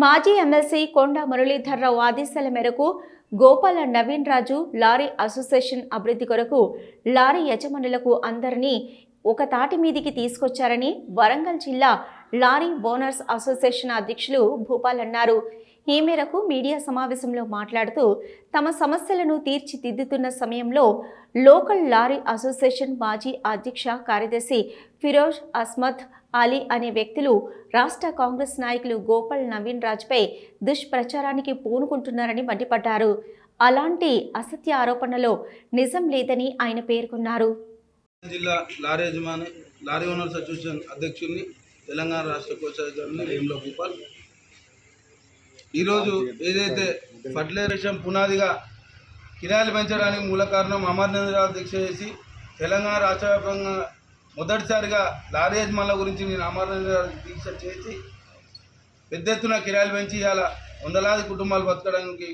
మాజీ ఎమ్మెల్సీ కొండ మురళీధర్రావు ఆదేశాల మేరకు గోపాల నవీన్ రాజు లారీ అసోసియేషన్ అభివృద్ధి కొరకు లారీ యజమానులకు అందరినీ ఒక తాటి మీదికి తీసుకొచ్చారని వరంగల్ జిల్లా లారీ ఓనర్స్ అసోసియేషన్ అధ్యక్షులు భూపాల్ అన్నారు. ఈ మేరకు మీడియా సమావేశంలో మాట్లాడుతూ తమ సమస్యలను తీర్చిదిద్దుతున్న సమయంలో లోకల్ లారీ అసోసియేషన్ మాజీ అధ్యక్ష కార్యదర్శి ఫిరోజ్ అస్మద్ అలీ అనే వ్యక్తులు రాష్ట్ర కాంగ్రెస్ నాయకులు గోపాల్ నవీన్ రాజ్పై దుష్ప్రచారానికి పూనుకుంటున్నారని మండిపడ్డారు. అలాంటి అసత్య ఆరోపణలో నిజం లేదని ఆయన పేర్కొన్నారు. జిల్లా లారీ ఓనర్స్ అసోసియేషన్ అధ్యక్షుడిని, తెలంగాణ రాష్ట్ర కోశాధికారిని వేముల భూపాల్. ఈరోజు ఏదైతే ఫర్టిలైజేషన్ పునాదిగా కిరాయిలు పెంచడానికి మూల కారణం అమరనాథ్ దీక్ష చేసి తెలంగాణ రాష్ట్ర వ్యాప్తంగా మొదటిసారిగా లారీ యజమానుల గురించి నేను అమరనాథ్ దీక్ష చేసి పెద్ద ఎత్తున కిరాయిలు పెంచి ఇలా వందలాది కుటుంబాలు బతకడానికి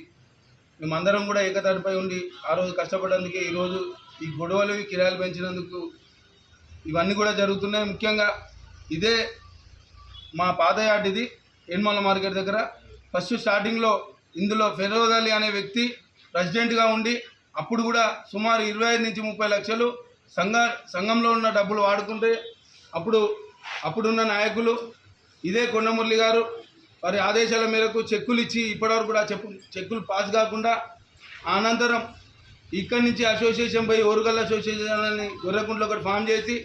మేమందరం కూడా ఏకతాటిపై ఉండి ఆ రోజు కష్టపడడానికి ఈరోజు ఈ గొడవలు కిరాయిలు పెంచినందుకు ఇవన్నీ కూడా జరుగుతున్నాయి. ముఖ్యంగా ఇదే మా పాదయార్డ్, ఇది ఎన్మల మార్కెట్ దగ్గర. ఫస్ట్ స్టార్టింగ్లో ఇందులో ఫిరోజ్ అలీ అనే వ్యక్తి ప్రెసిడెంట్గా ఉండి అప్పుడు కూడా సుమారు 25 నుంచి 30 లక్షలు సంఘంలో ఉన్న డబ్బులు వాడుకుంటే అప్పుడున్న నాయకులు ఇదే కొండమురళి గారు వారి ఆదేశాల మేరకు చెక్కులు ఇచ్చి ఇప్పటివరకు కూడా చెక్కులు పాస్ కాకుండా అనంతరం ఇక్కడి నుంచి అసోసియేషన్ పోయి ఓరుగల్ అసోసియేషన్ అని గొర్రెకుంట్లో ఒకటి ఫామ్ చేసి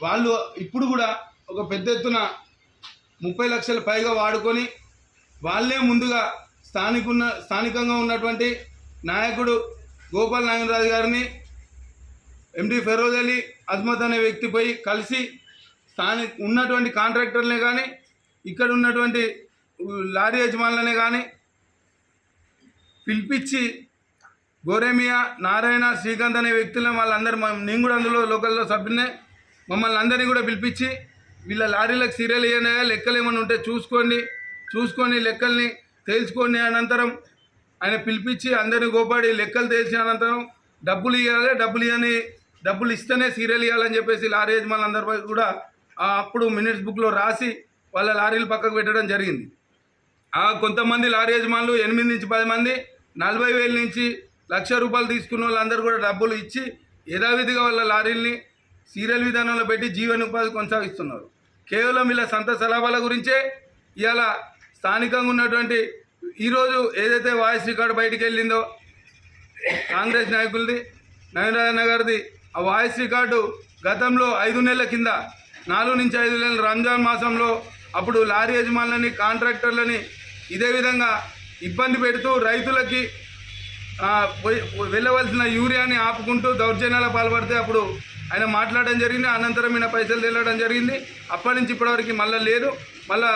వాళ్ళు ఇప్పుడు కూడా ఒక పెద్ద ఎత్తున 30 లక్షల పైగా వాడుకొని వాళ్ళే ముందుగా స్థానికంగా ఉన్నటువంటి నాయకుడు గోపాల్ నవీన్ రాజు గారిని ఎండి ఫిరోజ్ అలీ అజ్మత్ అనే వ్యక్తిపై కలిసి ఉన్నటువంటి కాంట్రాక్టర్లనే కానీ ఇక్కడ ఉన్నటువంటి లారీ యజమానులనే కానీ పిలిపించి గోరేమియా, నారాయణ, శ్రీకాంత్ అనే వ్యక్తులను వాళ్ళందరూ నేను కూడా అందులో లోకల్లో సభ్యునే మమ్మల్ని అందరినీ కూడా పిలిపించి వీళ్ళ లారీలకు సీరియల్ ఏమైనా లెక్కలు ఏమైనా ఉంటే చూసుకొని లెక్కల్ని తేల్చుకోండి. అనంతరం ఆయన పిలిపించి అందరినీ గోపాడి లెక్కలు తేల్చిన అనంతరం డబ్బులు ఇవ్వాలి, డబ్బులు ఇస్తేనే సీరియల్ ఇవ్వాలని చెప్పేసి లారీ యజమానులు అందరిపై కూడా అప్పుడు మినిట్స్ బుక్లో రాసి వాళ్ళ లారీలు పక్కకు పెట్టడం జరిగింది. కొంతమంది లారీ యజమానులు 8 నుంచి 10 మంది 40,000 నుంచి ₹1,00,000 తీసుకున్న వాళ్ళందరూ కూడా డబ్బులు ఇచ్చి యథావిధిగా వాళ్ళ లారీల్ని సీరియల్ విధానంలో పెట్టి జీవనోపాధి కొనసాగిస్తున్నారు. కేవలం వీళ్ళ సొంత సలాభాల గురించే ఇవాళ స్థానికంగా ఉన్నటువంటి ఈరోజు ఏదైతే వాయిస్ రికార్డు బయటికి వెళ్ళిందో కాంగ్రెస్ నాయకులది, నవీన్ గారిది, ఆ వాయిస్ రికార్డు గతంలో 5 నెలల కింద 4 నుంచి 5 నెలల రంజాన్ మాసంలో అప్పుడు లారీ యజమానులని, కాంట్రాక్టర్లని ఇదే విధంగా ఇబ్బంది పెడుతూ రైతులకి వెళ్ళవలసిన యూరియాని ఆపుకుంటూ దౌర్జన్యాల పాల్పడితే అప్పుడు ఆయన మాట్లాడడం జరిగింది. అనంతరం ఈయన పైసలు తెల్లడం జరిగింది. అప్పటి నుంచి ఇప్పటివరకు మళ్ళీ లేదు. మళ్ళీ